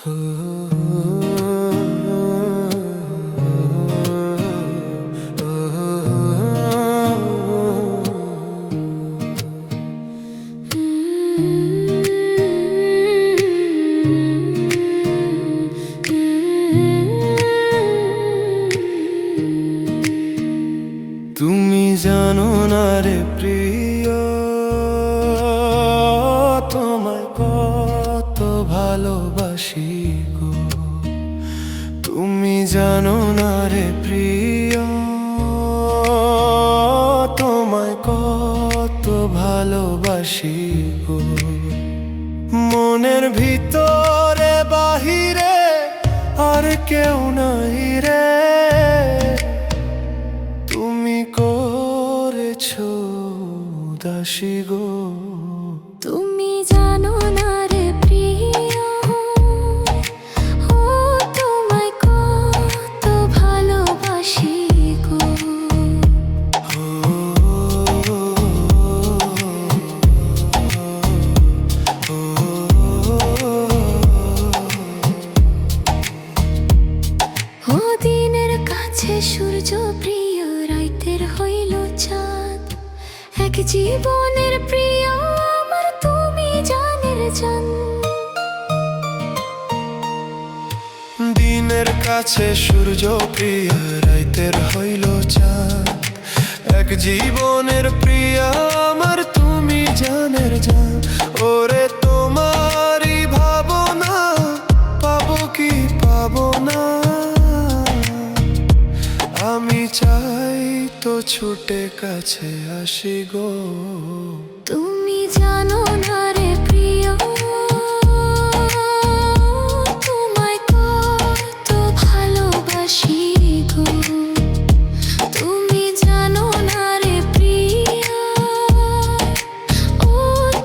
তুমি জানো না রে প্রিয়, তোমায় কত ভালোবাসি গো। তুমি জানো না রে প্রিয়, তোমায় কত ভালোবাসি গো। মনের ভিতরে বাহিরে আর কেউ নাই রে, তুমি করেছো দাসী গো। তুমি জানো না রে প্রিয়, ও তোমায় কত ভালোবাসি গো। ও দিনের কাছে সূর্য প্রিয়, রাইতের হইল চাঁদ। এক জীবনের প্রিয় আমার, তুমি জানের জান। দিনের কাছে সূর্য প্রিয়, রাইতের হইল চাঁদ। এক জীবনের প্রিয়া আমার, তুমি জানের জান। ওরে তোমারই ভাবনা, পাবো কি পাবো না, আমি চাই তো ছুটে কাছে আসি গো। তুমি জানো না রে প্রিয়, তোমায় কত ভালোবাসি গো। তুমি জানো না রে প্রিয়, ও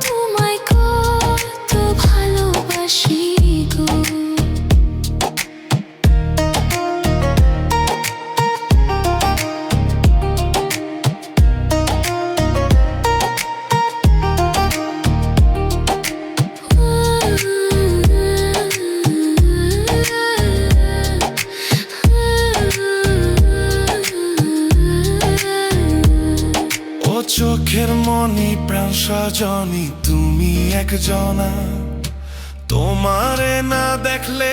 তোমায় কত ভালোবাসি গো। চোখের মনি প্রাণ সজনী, তুমি একজনা। তোমারে না দেখলে